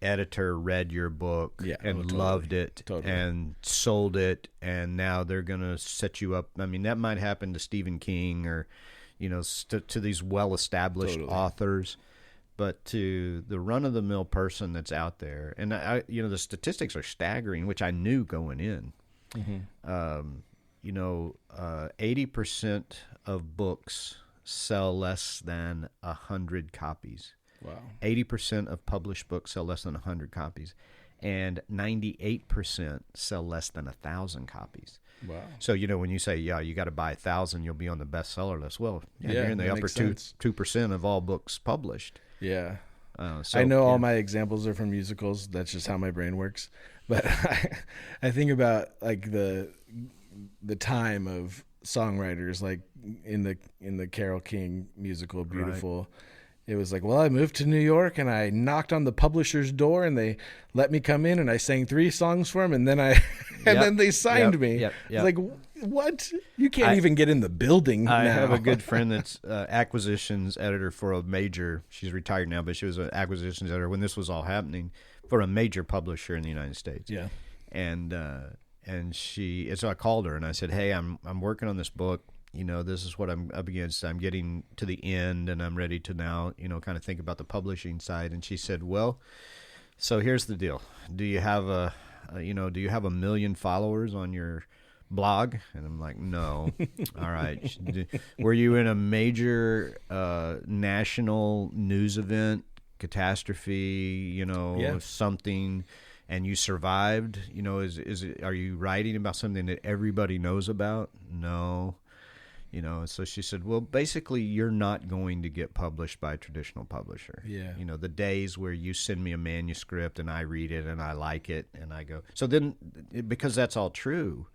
S2: editor read your book and loved it and sold it, and now they're gonna set you up. I mean, that might happen to Stephen King or to these well-established authors. But to the run-of-the-mill person that's out there, and the statistics are staggering, which I knew going in. 80% of books sell less than 100 copies.
S1: Wow.
S2: 80% of published books sell less than 100 copies, and 98% sell less than 1,000 copies.
S1: Wow.
S2: So, when you say, you got to buy 1,000, you'll be on the bestseller list. Well, you're in the upper 2% of all books published.
S1: Yeah. I know all my examples are from musicals. That's just how my brain works. But I think about like the time of songwriters, like in the Carole King musical, Beautiful. Right. It was like, well, I moved to New York and I knocked on the publisher's door and they let me come in and I sang 3 songs for them and then then they signed me. It's like, what? You can't even get in the building now.
S2: I have a good friend that's acquisitions editor for a major. She's retired now, but she was an acquisitions editor when this was all happening for a major publisher in the United States. Yeah, and so I called her and I said, hey, I'm working on this book. This is what I'm up against. I'm getting to the end, and I'm ready to now, kind of think about the publishing side. And she said, "Well, so here's the deal. Do you have a 1 million followers on your blog?" And I'm like, "No." All right. Were you in a major national news event, catastrophe? Something, and you survived? Are you writing about something that everybody knows about? No. So she said, well, basically, you're not going to get published by a traditional publisher. Yeah. The days where you send me a manuscript and I read it and I like it and I go. So then, because that's all true,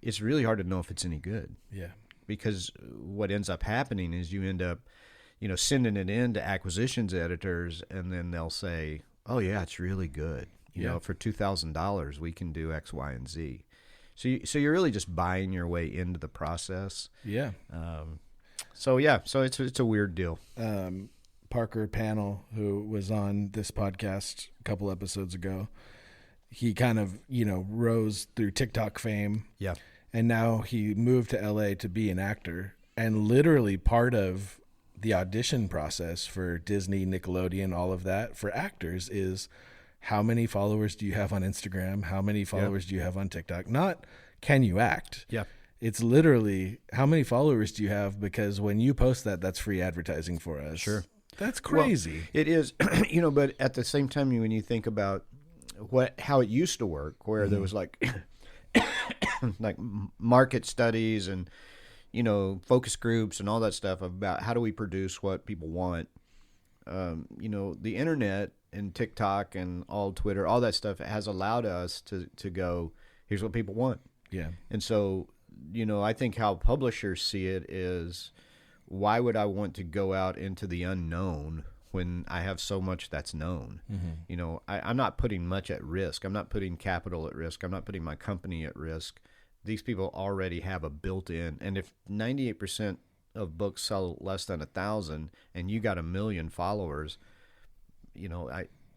S2: it's really hard to know if it's any good. Yeah. Because what ends up happening is you end up, sending it in to acquisitions editors, and then they'll say, oh, yeah, it's really good. For $2,000, we can do X, Y, and Z. So you're really just buying your way into the process. Yeah. So it's a weird deal.
S1: Parker Panel, who was on this podcast a couple episodes ago, he kind of, rose through TikTok fame. Yeah. And now he moved to LA to be an actor. And literally part of the audition process for Disney, Nickelodeon, all of that for actors is, how many followers do you have on Instagram? How many followers do you have on TikTok? Not can you act? Yeah. It's literally how many followers do you have? Because when you post that, that's free advertising for us. Sure. That's crazy.
S2: Well, it is, but at the same time, when you think about how it used to work, where there was like market studies and, focus groups and all that stuff about how do we produce what people want. The internet and TikTok and all Twitter, all that stuff has allowed us to go, here's what people want. Yeah. And so, I think how publishers see it is, why would I want to go out into the unknown when I have so much that's known? Mm-hmm. I'm not putting much at risk. I'm not putting capital at risk. I'm not putting my company at risk. These people already have a built-in, and if 98% of books sell less than 1,000 and you got 1 million followers,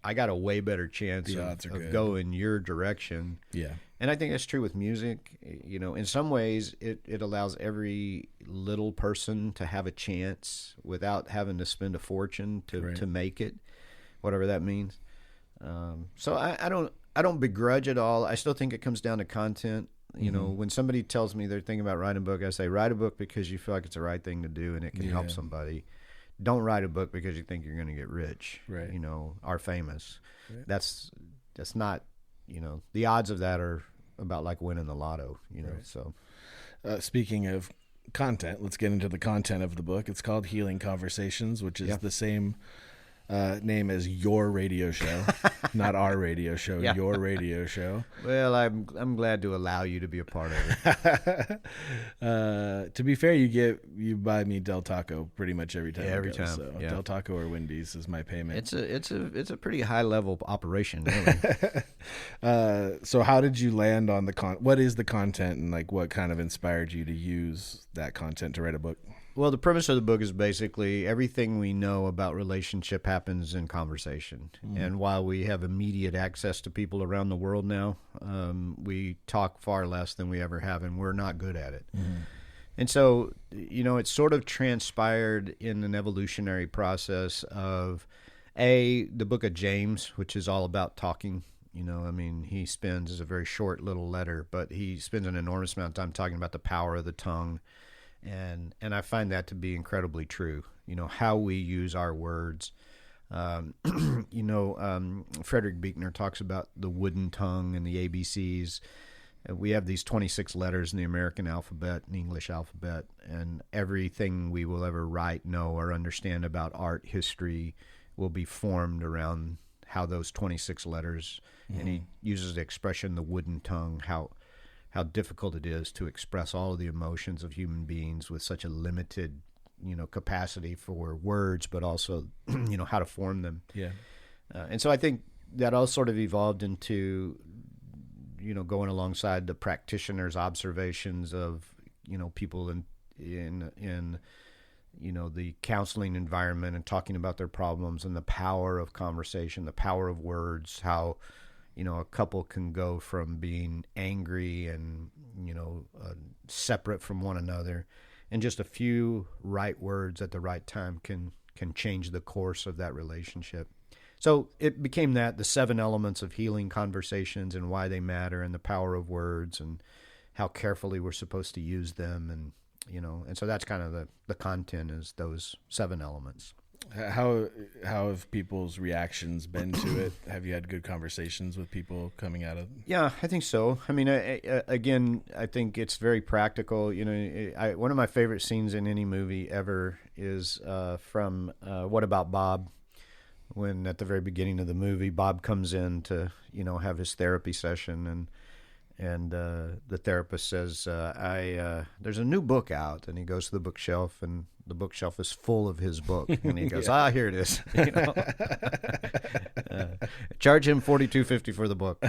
S2: I I got a way better chance
S1: The odds are
S2: of
S1: good.
S2: going your direction.
S1: Yeah.
S2: And I think that's true with music. In some ways, it allows every little person to have a chance without having to spend a fortune to make it, whatever that means. So I don't begrudge at all. I still think it comes down to content. When somebody tells me they're thinking about writing a book, I say, write a book because you feel like it's the right thing to do and it can help somebody. Don't write a book because you think you're going to get rich,
S1: right.
S2: Or famous.
S1: Right.
S2: That's not, the odds of that are about like winning the lotto,
S1: right.
S2: So.
S1: Speaking of content, let's get into the content of the book. It's called Healing Conversations, which is the same name as your radio show, not our radio show, your radio show.
S2: Well, I'm glad to allow you to be a part of
S1: it. To be fair, you buy me Del Taco pretty much every time.
S2: Every time.
S1: So Del Taco or Wendy's is my payment.
S2: It's a pretty high level operation, really.
S1: So how did you land on what is the content, and like what kind of inspired you to use that content to write a book?
S2: Well, the premise of the book is basically everything we know about relationship happens in conversation. And while we have immediate access to people around the world now, we talk far less than we ever have, and we're not good at it. And so, it sort of transpired in an evolutionary process of, the book of James, which is all about talking. He spends, it's a very short little letter, but he spends an enormous amount of time talking about the power of the tongue. And I find that to be incredibly true. How we use our words. Frederick Buechner talks about the wooden tongue and the ABCs. We have these 26 letters in the American alphabet and English alphabet, and everything we will ever write, know, or understand about art history will be formed around how those 26 letters. And he uses the expression the wooden tongue, how difficult it is to express all of the emotions of human beings with such a limited, capacity for words, but also, how to form them.
S1: Yeah.
S2: And so I think that all sort of evolved into, going alongside the practitioner's observations of, people in the counseling environment and talking about their problems and the power of conversation, the power of words, how a couple can go from being angry and, separate from one another, and just a few right words at the right time can change the course of that relationship. So it became the 7 elements of healing conversations and why they matter, and the power of words and how carefully we're supposed to use them. And so that's kind of the content, is those 7 elements.
S1: How have people's reactions been to it? Have you had good conversations with people coming out of? Yeah,
S2: I think so. I think it's very practical. One of my favorite scenes in any movie ever is from What About Bob? When at the very beginning of the movie, Bob comes in to have his therapy session, and the therapist says, there's a new book out, and he goes to the bookshelf, and the bookshelf is full of his book, and he goes, here it is. Charge him $42.50 for the book.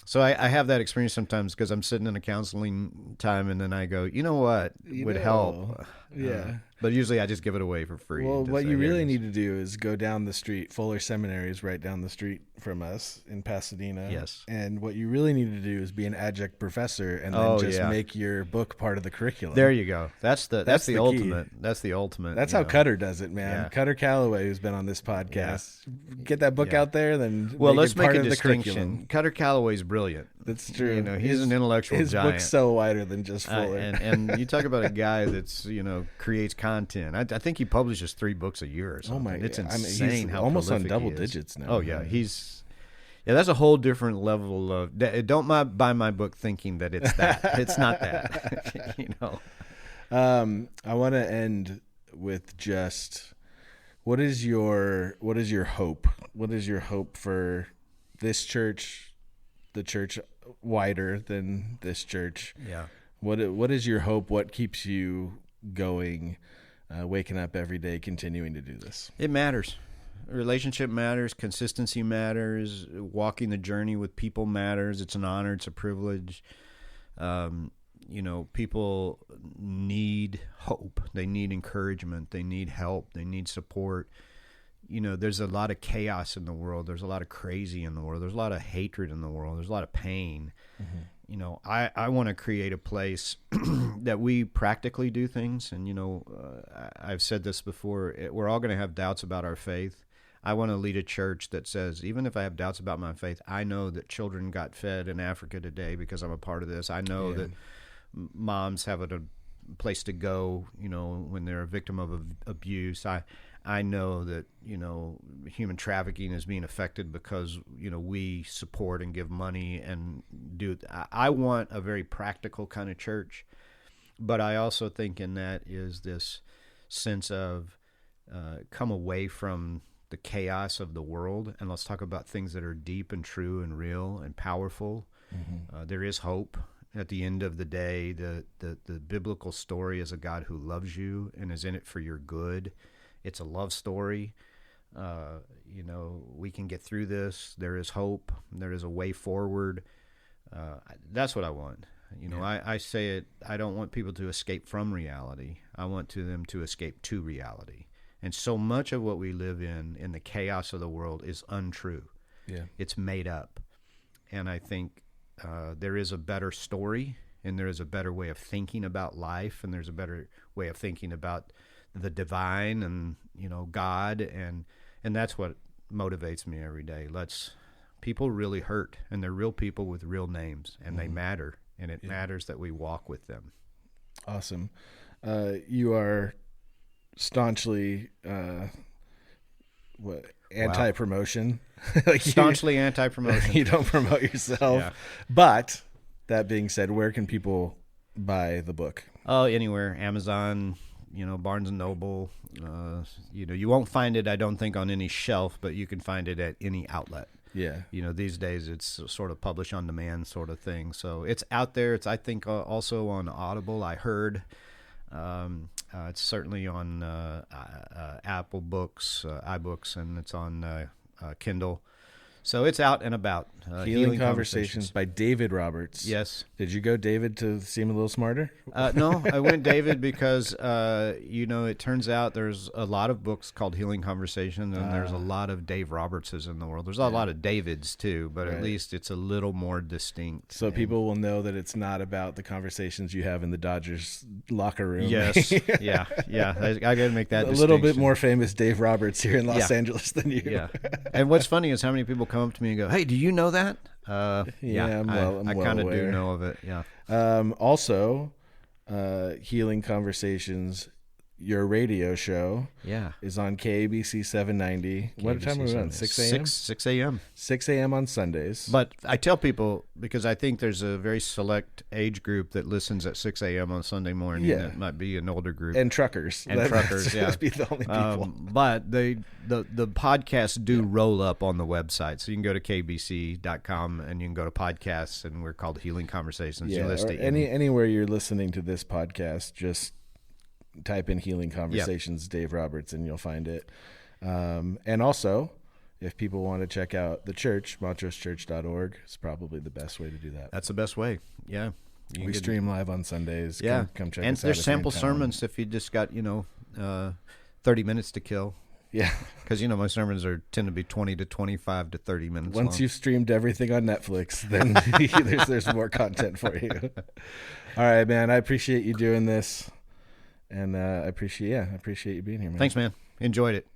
S2: So I have that experience sometimes because I'm sitting in a counseling time, and then I go, what would help?
S1: Yeah.
S2: But usually I just give it away for free.
S1: Well, what you really need to do is go down the street. Fuller Seminary is right down the street from us in Pasadena.
S2: Yes.
S1: And what you really need to do is be an adjunct professor and then make your book part of the curriculum.
S2: There you go. That's the ultimate.
S1: Key.
S2: That's the ultimate.
S1: That's how Cutter does it, man. Yeah. Cutter Calloway, who's been on this podcast. Yeah. Get that book out there, then
S2: let's make a
S1: distinction.
S2: Curriculum. Cutter Calloway's brilliant.
S1: That's true.
S2: He's an intellectual
S1: his
S2: giant.
S1: His book's so wider than just Fuller.
S2: And you talk about a guy that's creates content. I think he publishes 3 books a year or something.
S1: Oh my!
S2: It's insane.
S1: He's
S2: how
S1: almost on
S2: prolific
S1: double
S2: he is.
S1: digits now.
S2: Oh yeah, that's a whole different level of. Don't buy my book thinking that it's that. It's not that.
S1: I want to end with just what is your hope? What is your hope for this church, the church wider than this church?
S2: Yeah.
S1: What is your hope? What keeps you going, waking up every day, continuing to do this?
S2: It matters. Relationship matters. Consistency matters. Walking the journey with people matters. It's an honor. It's a privilege. People need hope. They need encouragement. They need help. They need support. there's a lot of chaos in the world. There's a lot of crazy in the world. There's a lot of hatred in the world. There's a lot of pain. I want to create a place that we practically do things. And, I've said this before, we're all going to have doubts about our faith. I want to lead a church that says, even if I have doubts about my faith, I know that children got fed in Africa today because I'm a part of this. I know that moms have a place to go, when they're a victim of abuse. I know that, human trafficking is being affected because, we support and give money and do. I want a very practical kind of church, but I also think in that is this sense of come away from the chaos of the world, and let's talk about things that are deep and true and real and powerful. There is hope. At the end of the day, the biblical story is a God who loves you and is in it for your good. It's a love story. We can get through this. There is hope. There is a way forward. That's what I want. I say it, I don't want people to escape from reality. I want them to escape to reality. And so much of what we live in the chaos of the world, is untrue. Yeah. It's made up. And I think there is a better story, and there is a better way of thinking about life, and there's a better way of thinking about the divine and, God. And that's what motivates me every day. People really hurt, and they're real people with real names, and they matter, and it matters that we walk with them.
S1: Awesome. You are staunchly anti-promotion.
S2: Staunchly anti-promotion.
S1: You don't promote yourself. Yeah. But that being said, where can people buy the book?
S2: Oh, anywhere. Amazon, Barnes and Noble. You won't find it, I don't think, on any shelf, but you can find it at any outlet. Yeah. These days it's sort of publish on demand sort of thing. So it's out there. It's, I think, also on Audible, I heard. It's certainly on Apple Books, iBooks, and it's on Kindle. So it's out and about.
S1: Healing Conversations by David Roberts.
S2: Yes.
S1: Did you go David to seem a little smarter?
S2: No, I went David because, it turns out there's a lot of books called Healing Conversations, and there's a lot of Dave Robertses in the world. There's a lot of Davids, too, but at least it's a little more distinct.
S1: So people will know that it's not about the conversations you have in the Dodgers locker room.
S2: Yes. Yeah. I got to make that
S1: a little bit more famous Dave Roberts here in Los Angeles than you.
S2: Yeah. And what's funny is how many people come up to me and go, "Hey, do you know that?"
S1: I'm
S2: I kind of do know of it. Yeah.
S1: Also, Healing Conversations, your radio show, is on KABC 790. What time are we on? 6 a.m.
S2: 6 a.m.
S1: 6 a.m. on Sundays.
S2: But I tell people, because I think there's a very select age group that listens at 6 a.m. on Sunday morning. Yeah. That might be an older group.
S1: And truckers.
S2: Truckers,
S1: must be the only people.
S2: But the podcasts do roll up on the website. So you can go to kbc.com and you can go to podcasts, and we're called Healing Conversations.
S1: Yeah,
S2: you list
S1: or anywhere you're listening to this podcast, just type in Healing Conversations, Dave Roberts, and you'll find it. And also, if people want to check out the church, montrosechurch.org is probably the best way to do that.
S2: That's the best way. Yeah.
S1: We stream live on Sundays.
S2: Yeah.
S1: Come check
S2: and
S1: us out.
S2: And there's sample sermons if you just got, 30 minutes to kill.
S1: Yeah.
S2: Because, my sermons tend to be 20 to 25 to 30 minutes
S1: Once
S2: long.
S1: you've streamed everything on Netflix, then there's more content for you. All right, man. I appreciate you doing this. And I appreciate you being here, man.
S2: Thanks, man. Enjoyed it.